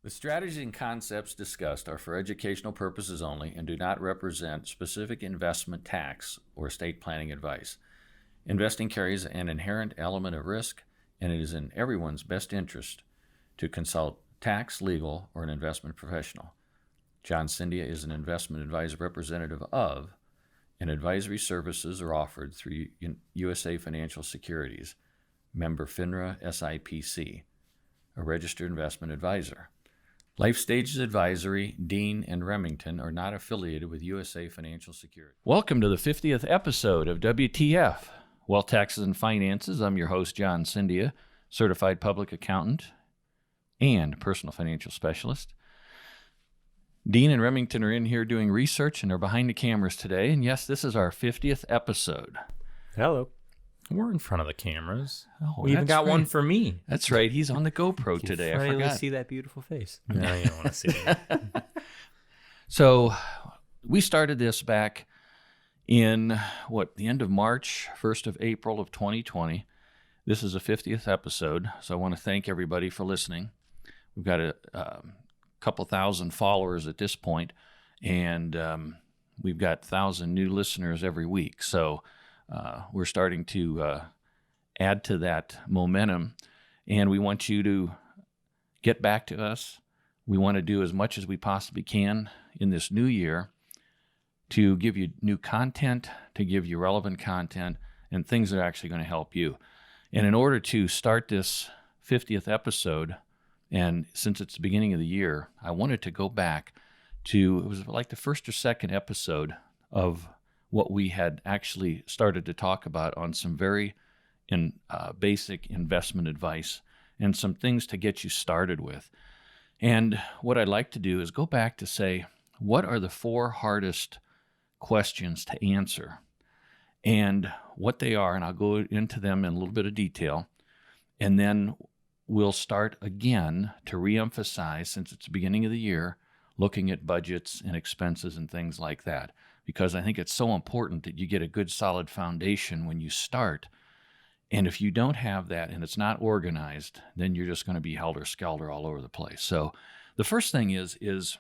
The strategies and concepts discussed are for educational purposes only and do not represent specific investment, tax, or estate planning advice. Investing carries an inherent element of risk, and it is in everyone's best interest to consult tax, legal, or an investment professional. John Cyndia is an investment advisor representative of, and advisory services are offered through USA Financial Securities, member FINRA SIPC, a registered investment advisor. Life Stages Advisory, Dean, and Remington are not affiliated with USA Financial Securities. Welcome to the 50th episode of WTF, Wealth, Taxes, and Finances. I'm your host, John Cyndia, certified public accountant and personal financial specialist. Dean and Remington are in here doing research and are behind the cameras today. And yes, this is our 50th episode. Hello. We're in front of the cameras. Oh, we even got right. one for me. That's right. He's on the GoPro today. I forgot. See that beautiful face. No, you don't want to see it. So we started this back in, the end of March, 1st of April of 2020. This is the 50th episode, so I want to thank everybody for listening. We've got a couple thousand followers at this point, and we've got 1,000 new listeners every week. So we're starting to add to that momentum, and we want you to get back to us. We want to do as much as we possibly can in this new year to give you new content, to give you relevant content, and things that are actually going to help you. And in order to start this 50th episode, and since it's the beginning of the year, I wanted to go back to, it was like the first or second episode of what we had actually started to talk about on some very basic investment advice and some things to get you started with. And what I'd like to do is go back to say, what are the 4 hardest questions to answer and what they are, and I'll go into them in a little bit of detail, and then we'll start again to reemphasize, since it's the beginning of the year, looking at budgets and expenses and things like that, because I think it's so important that you get a good solid foundation when you start. And if you don't have that and it's not organized, then you're just going to be helter-skelter all over the place. So the first thing is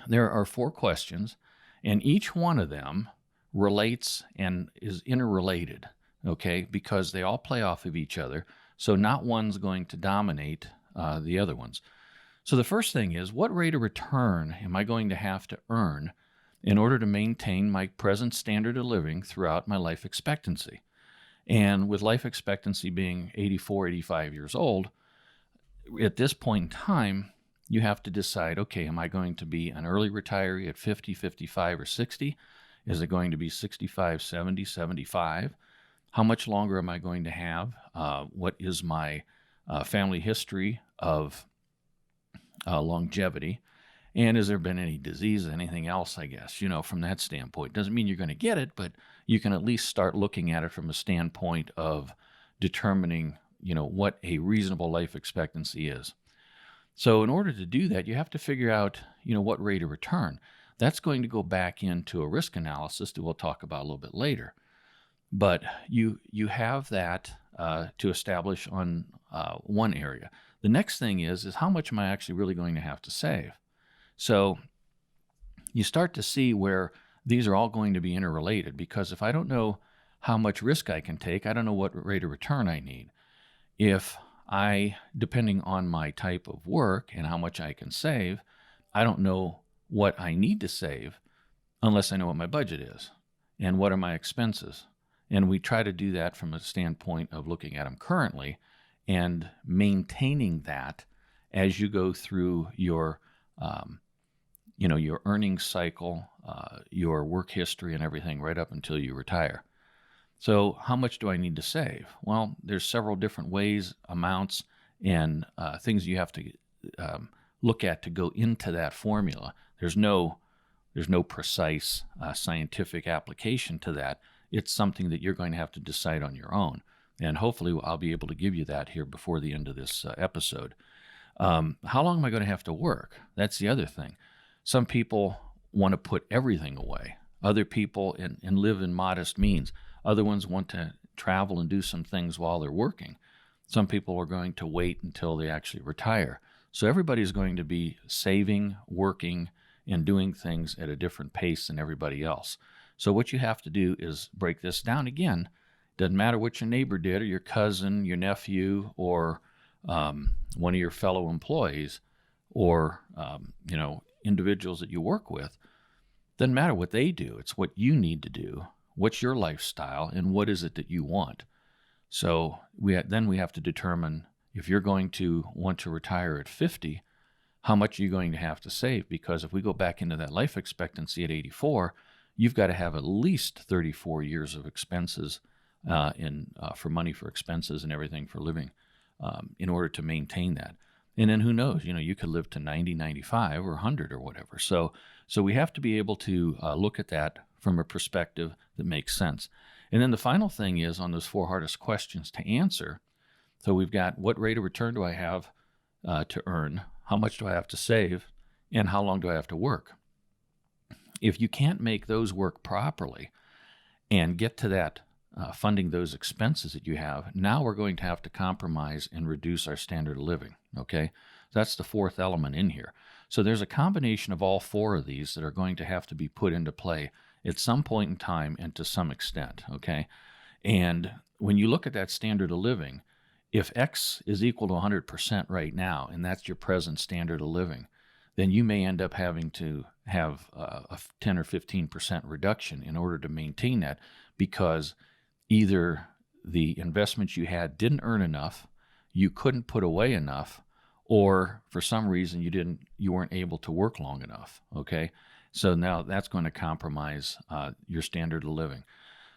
there are 4 questions, and each one of them relates and is interrelated, okay, because they all play off of each other. So not one's going to dominate the other ones. So the first thing is, what rate of return am I going to have to earn in order to maintain my present standard of living throughout my life expectancy? And with life expectancy being 84, 85 years old, at this point in time, you have to decide, okay, am I going to be an early retiree at 50, 55, or 60? Is it going to be 65, 70, 75? How much longer am I going to have? What is my family history of longevity? And has there been any disease, anything else, I guess, from that standpoint? Doesn't mean you're going to get it, but you can at least start looking at it from a standpoint of determining, what a reasonable life expectancy is. So in order to do that, you have to figure out, what rate of return. That's going to go back into a risk analysis that we'll talk about a little bit later. But you have that to establish on one area. The next thing is how much am I actually really going to have to save? So you start to see where these are all going to be interrelated, because if I don't know how much risk I can take, I don't know what rate of return I need. If depending on my type of work and how much I can save, I don't know what I need to save unless I know what my budget is and what are my expenses. And we try to do that from a standpoint of looking at them currently and maintaining that as you go through your earnings cycle, your work history and everything right up until you retire. So how much do I need to save? Well, there's several different ways, amounts, and things you have to look at to go into that formula. There's no precise scientific application to that. It's something that you're going to have to decide on your own. And hopefully I'll be able to give you that here before the end of this episode. How long am I going to have to work? That's the other thing. Some people want to put everything away. Other people and live in modest means. Other ones want to travel and do some things while they're working. Some people are going to wait until they actually retire. So everybody's going to be saving, working, and doing things at a different pace than everybody else. So what you have to do is break this down again. Doesn't matter what your neighbor did or your cousin, your nephew, or one of your fellow employees, or individuals that you work with. Doesn't matter what they do. It's what you need to do. What's your lifestyle, and what is it that you want? So then we have to determine, if you're going to want to retire at 50, how much are you going to have to save? Because if we go back into that life expectancy at 84, you've got to have at least 34 years of expenses for money for expenses and everything for living in order to maintain that. And then who knows, you could live to 90, 95, or 100 or whatever. So we have to be able to look at that from a perspective that makes sense. And then the final thing is on those 4 hardest questions to answer. So we've got, what rate of return do I have to earn? How much do I have to save? And how long do I have to work? If you can't make those work properly and get to that funding those expenses that you have, now we're going to have to compromise and reduce our standard of living, okay? That's the 4th element in here. So there's a combination of all 4 of these that are going to have to be put into play at some point in time and to some extent, okay? And when you look at that standard of living, if X is equal to 100% right now, and that's your present standard of living, then you may end up having to have a 10 or 15% reduction in order to maintain that, because either the investments you had didn't earn enough, you couldn't put away enough, or for some reason you weren't able to work long enough, okay? So now that's going to compromise your standard of living.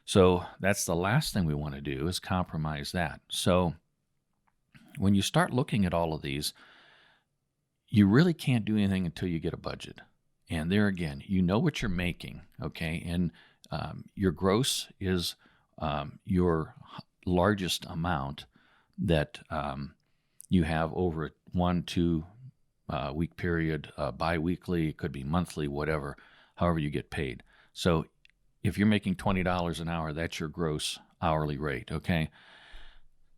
So that's the last thing we want to do, is compromise that. So when you start looking at all of these, you really can't do anything until you get a budget. And there again, you know what you're making, okay? And your gross is your largest amount that you have over a 1-2 week period, bi-weekly, it could be monthly, whatever, however you get paid. So if you're making $20 an hour, that's your gross hourly rate, okay?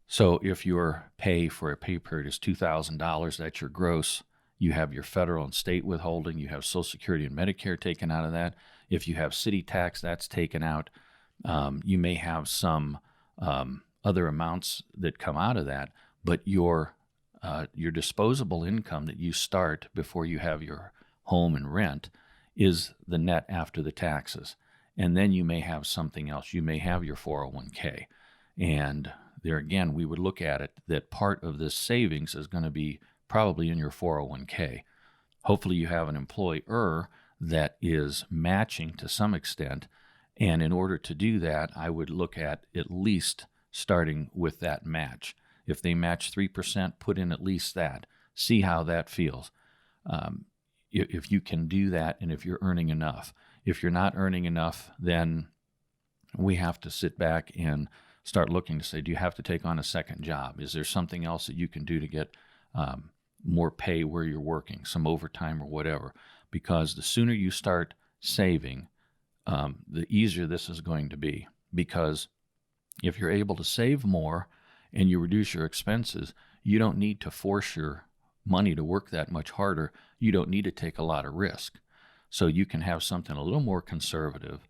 So if your pay for a pay period is $2,000, that's your gross. You have your federal and state withholding. You have Social Security and Medicare taken out of that. If you have city tax, that's taken out. You may have some other amounts that come out of that, but your disposable income that you start before you have your home and rent is the net after the taxes. And then you may have something else. You may have your 401k. And there again, we would look at it that part of this savings is going to be probably in your 401k. Hopefully you have an employer that is matching to some extent. And in order to do that, I would look at least starting with that match. If they match 3%, put in at least that. See how that feels. If you can do that, and if you're earning enough. If you're not earning enough, then we have to sit back and start looking to say, do you have to take on a second job? Is there something else that you can do to get more pay where you're working, some overtime or whatever? Because the sooner you start saving, the easier this is going to be. Because if you're able to save more and you reduce your expenses, you don't need to force your money to work that much harder. You don't need to take a lot of risk. So you can have something a little more conservative,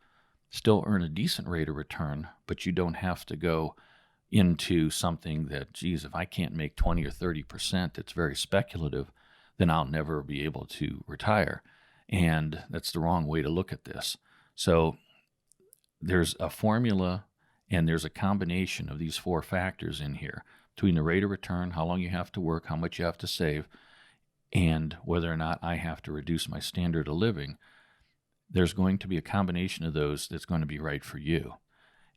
still earn a decent rate of return, but you don't have to go into something that, geez, if I can't make 20 or 30%, it's very speculative, then I'll never be able to retire. And that's the wrong way to look at this. So there's a formula, and there's a combination of these 4 factors in here, between the rate of return, how long you have to work, how much you have to save, and whether or not I have to reduce my standard of living. There's going to be a combination of those that's going to be right for you.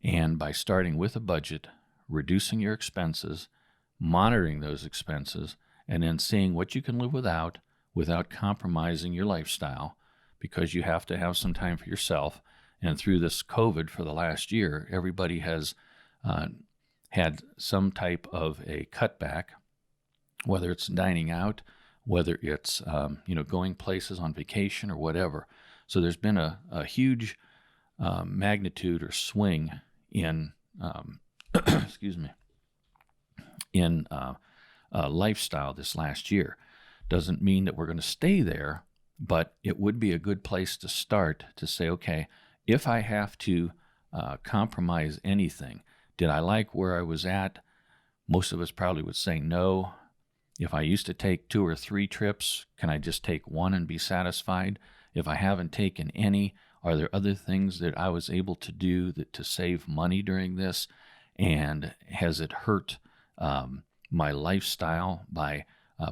And by starting with a budget, reducing your expenses, monitoring those expenses, and then seeing what you can live without compromising your lifestyle, because you have to have some time for yourself. And through this COVID for the last year, everybody has had some type of a cutback, whether it's dining out, whether it's going places on vacation or whatever. So there's been a huge magnitude or swing in excuse me, in lifestyle this last year. Doesn't mean that we're going to stay there, but it would be a good place to start to say, okay, if I have to compromise anything, did I like where I was at? Most of us probably would say no. If I used to take 2 or 3 trips, can I just take 1 and be satisfied? If I haven't taken any, are there other things that I was able to do to save money during this? And has it hurt my lifestyle by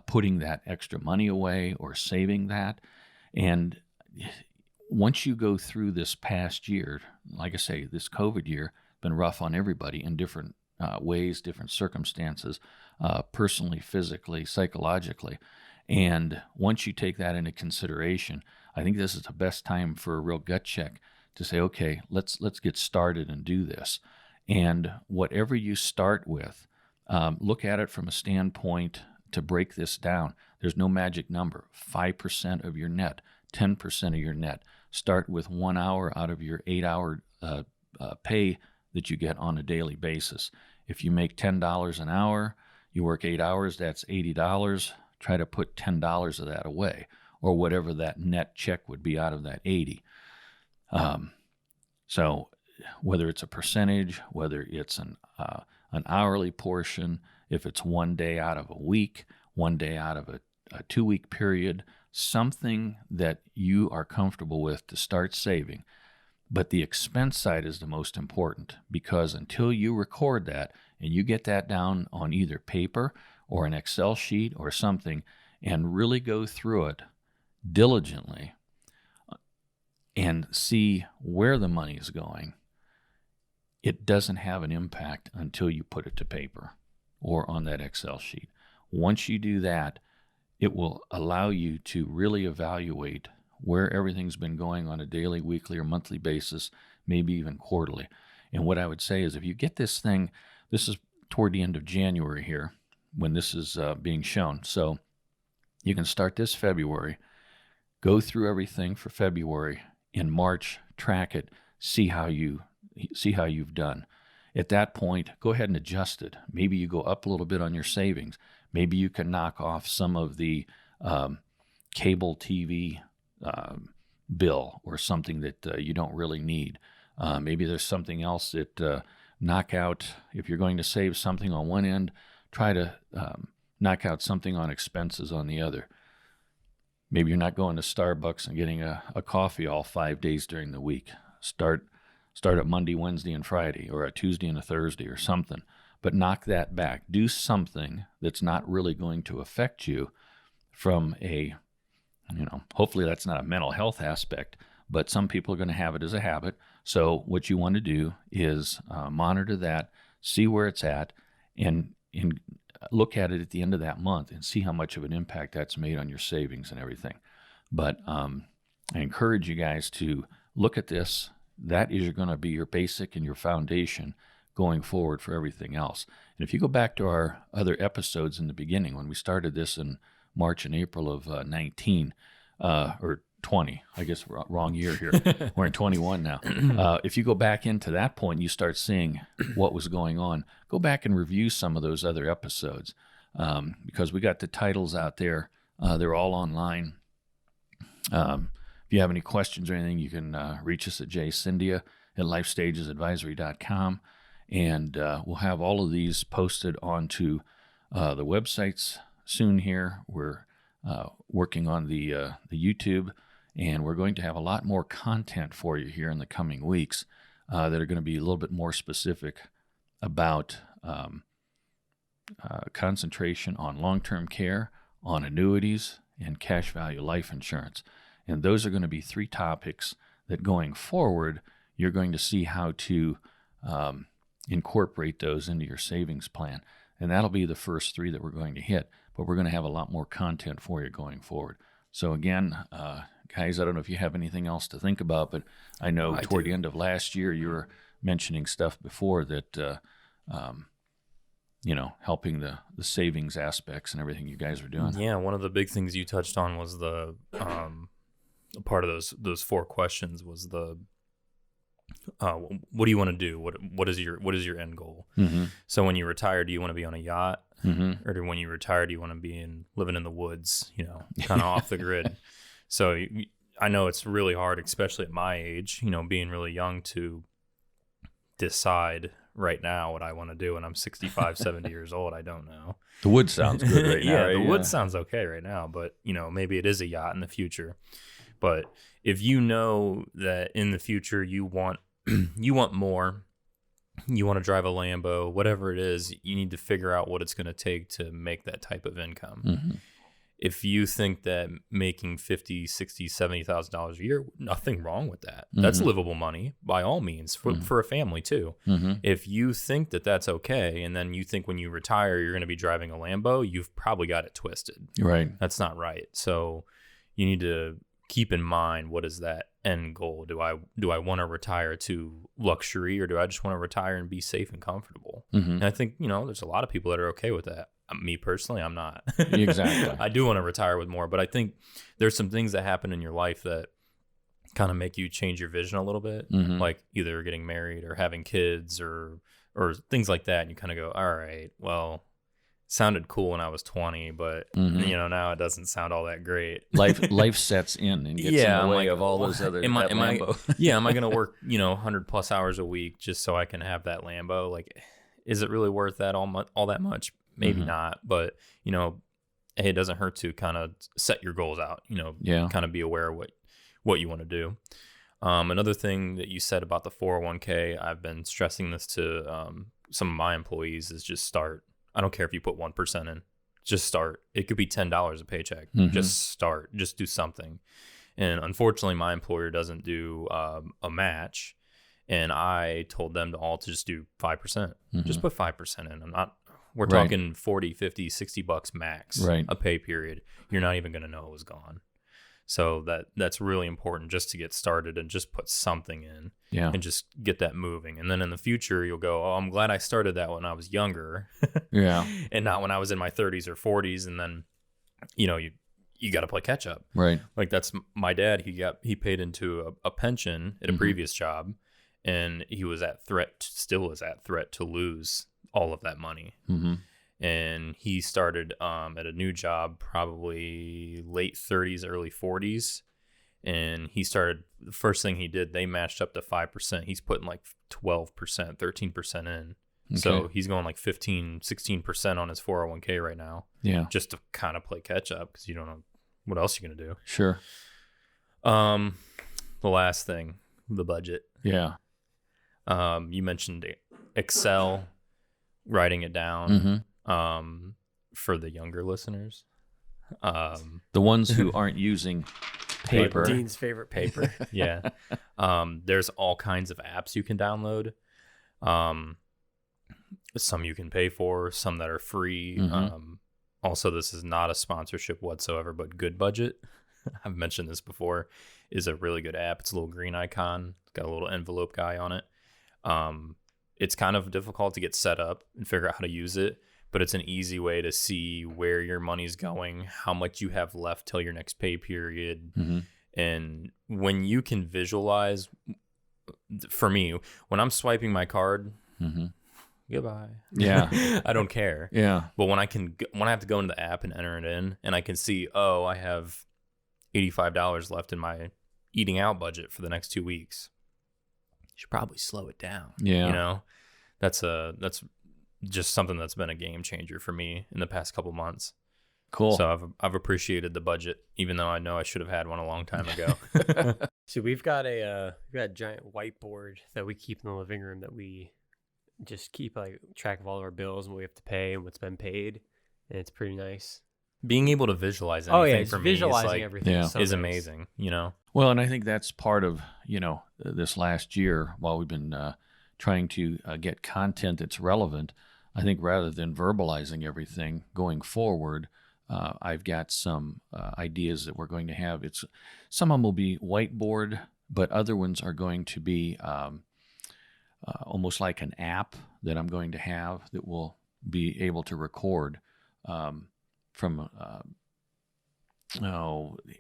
putting that extra money away or saving that? And once you go through this past year, like I say, this COVID year, been rough on everybody in different ways, different circumstances, personally, physically, psychologically. And once you take that into consideration, I think this is the best time for a real gut check to say, okay, let's get started and do this. And whatever you start with, look at it from a standpoint to break this down. There's no magic number. 5% of your net, 10% of your net. Start with 1 hour out of your 8-hour pay that you get on a daily basis. If you make $10 an hour, you work 8 hours, that's $80. Try to put $10 of that away, or whatever that net check would be out of that 80. So whether it's a percentage, whether it's an hourly portion, if it's 1 day out of a week, 1 day out of a 2-week period, something that you are comfortable with to start saving. But the expense side is the most important, because until you record that and you get that down on either paper or an Excel sheet or something and really go through it diligently and see where the money is going, it doesn't have an impact until you put it to paper or on that Excel sheet. Once you do that, it will allow you to really evaluate where everything's been going on a daily, weekly, or monthly basis, maybe even quarterly. And what I would say is, if you get this thing, this is toward the end of January here when this is being shown. So you can start this February, go through everything for February. In March, track it, see how you've done. At that point, go ahead and adjust it. Maybe you go up a little bit on your savings. Maybe you can knock off some of the cable TV bill or something that you don't really need. Maybe there's something else that knock out. If you're going to save something on one end, try to knock out something on expenses on the other. Maybe you're not going to Starbucks and getting a coffee all 5 days during the week. Start at Monday, Wednesday, and Friday, or a Tuesday and a Thursday or something. But knock that back. Do something that's not really going to affect you from a, hopefully that's not a mental health aspect, but some people are going to have it as a habit. So what you want to do is monitor that, see where it's at, and look at it at the end of that month and see how much of an impact that's made on your savings and everything. But I encourage you guys to look at this. That is going to be your basic and your foundation going forward for everything else. And if you go back to our other episodes in the beginning, when we started this in March and April of 19, or 20, I guess wrong year here. We're in 21 now. If you go back into that point, you start seeing what was going on. Go back and review some of those other episodes, because we got the titles out there. They're all online. If you have any questions or anything, you can reach us at jcindia@lifestagesadvisory.com, and we'll have all of these posted onto the websites soon here. We're working on the YouTube, and we're going to have a lot more content for you here in the coming weeks that are going to be a little bit more specific about concentration on long-term care, on annuities, and cash value life insurance. And those are going to be 3 topics that going forward, you're going to see how to incorporate those into your savings plan. And that'll be the first 3 that we're going to hit, but we're going to have a lot more content for you going forward. So again, guys, I don't know if you have anything else to think about, but I know toward the end of last year, you were mentioning stuff before that, helping the savings aspects and everything you guys are doing. Yeah, one of the big things you touched on was the part of those 4 questions was the what do you want to do? What is your end goal? Mm-hmm. So when you retire, do you want to be on a yacht? Mm-hmm. or when you retire, do you want to be living in the woods, kind of off the grid? So I know it's really hard, especially at my age, being really young, to decide right now what I want to do when I'm 65, 70 years old. I don't know. The wood sounds good right now. Yeah, right? the wood sounds okay right now, but maybe it is a yacht in the future. But if you know that in the future you want more, you want to drive a Lambo, whatever it is, you need to figure out what it's going to take to make that type of income. Mm-hmm. If you think that making $50,000, $60,000, $70,000 a year, nothing wrong with that. Mm-hmm. That's livable money by all means for a family too. Mm-hmm. If you think that that's okay, and then you think when you retire you're going to be driving a Lambo, you've probably got it twisted. Right. That's not right. So you need to keep in mind, what is that end goal? Do I want to retire to luxury, or do I just want to retire and be safe and comfortable? Mm-hmm. And I think, there's a lot of people that are okay with that. Me personally, I'm not. Exactly. I do want to retire with more, but I think there's some things that happen in your life that kind of make you change your vision a little bit, Mm-hmm. like either getting married or having kids or things like that. And you kind of go, all right, well, sounded cool when I was 20, but Mm-hmm. now it doesn't sound all that great. Life sets in and gets in Yeah, the I'm way like, of all those other. am I- that am I- Lambo. Yeah, am I going to work, 100 plus hours a week just so I can have that Lambo? Like, is it really worth that all that much? Maybe Mhm. not, but hey, it doesn't hurt to kind of set your goals out. Yeah. Kind of be aware of what you want to do. Another thing that you said about the 401k, I've been stressing this to some of my employees, is just start. I don't care if you put 1% in, just start. It could be $10 a paycheck. Mhm. Just start. Just do something. And unfortunately, my employer doesn't do a match. And I told them to all to just do 5%. Mhm. Just put 5% in. We're Right. talking 40, 50, $60 max Right. a pay period. You're not even going to know it was gone. So that's really important, just to get started and just put something in Yeah. and just get that moving. And then in the future, you'll go, oh, I'm glad I started that when I was younger Yeah. and not when I was in my 30s or 40s. And then, you got to play catch up. Right. Like, that's my dad. He paid into a pension at a Mhm. previous job, and he was still is at threat to lose all of that money. Mm-hmm. And he started at a new job probably late 30s, early 40s. And the first thing he did, they matched up to 5%. He's putting like 12%, 13% in. Okay. So he's going like 15, 16% on his 401k right now, Yeah. just to kind of play catch up, because you don't know what else you're going to do. Sure. The last thing, the budget. Yeah. You mentioned Excel, writing it down. Mm-hmm. For the younger listeners, The ones who aren't using paper. Dean's favorite paper. yeah, there's all kinds of apps you can download. Some you can pay for, some that are free. Mhm. Also, this is not a sponsorship whatsoever, but Good Budget, I've mentioned this before, is a really good app. It's a little green icon. It's got a little envelope guy on it. It's kind of difficult to get set up and figure out how to use it, but it's an easy way to see where your money's going, how much you have left till your next pay period. Mm-hmm. And when you can visualize, for me, when I'm swiping my card, Mm-hmm. goodbye. Yeah. I don't care. Yeah. But when I have to go into the app and enter it in, and I can see, oh, I have $85 left in my eating out budget for the next 2 weeks, you should probably slow it down. Yeah. That's just something that's been a game changer for me in the past couple months. Cool. So I've appreciated the budget, even though I know I should have had one a long time ago. So we've got a giant whiteboard that we keep in the living room, that we just keep like track of all of our bills and what we have to pay and what's been paid, and it's pretty nice. Being able to visualize anything it's for me visualizing everything. Yeah. So is nice. amazing. Well, and I think that's part of, this last year, while we've been trying to get content that's relevant, I think rather than verbalizing everything going forward, I've got some ideas that we're going to have. Some of them will be whiteboard, but other ones are going to be almost like an app that I'm going to have that will be able to record from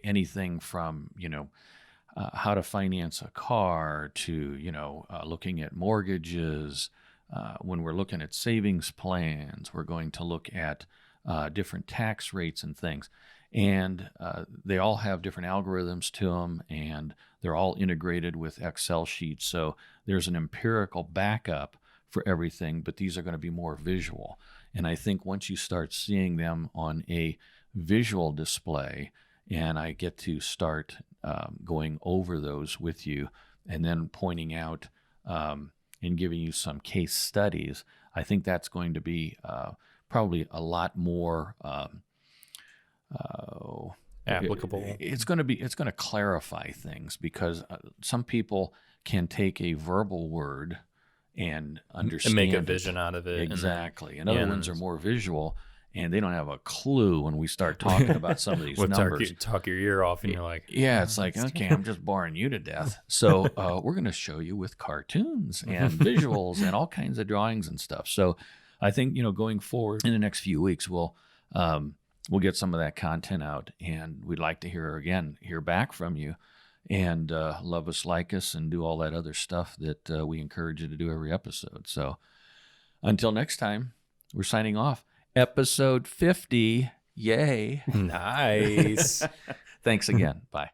anything from how to finance a car to looking at mortgages, when we're looking at savings plans, we're going to look at different tax rates and things. And they all have different algorithms to them, and they're all integrated with Excel sheets. So there's an empirical backup for everything, but these are going to be more visual. And I think once you start seeing them on a visual display, and I get to start going over those with you and then pointing out and giving you some case studies, I think that's going to be probably a lot more applicable. It's going to clarify things, because some people can take a verbal word and understand and make a it. vision out of it. Exactly. And other ones are more visual, and they don't have a clue when we start talking about some of these numbers. Talk your ear off, and you're like, yeah, it's like, okay, I'm just boring you to death. So we're going to show you with cartoons and visuals and all kinds of drawings and stuff. So I think, going forward in the next few weeks, we'll get some of that content out, and we'd like to hear back from you, and love us, like us, and do all that other stuff that we encourage you to do every episode. So until next time, we're signing off. Episode 50. Yay. nice. Thanks again. Bye.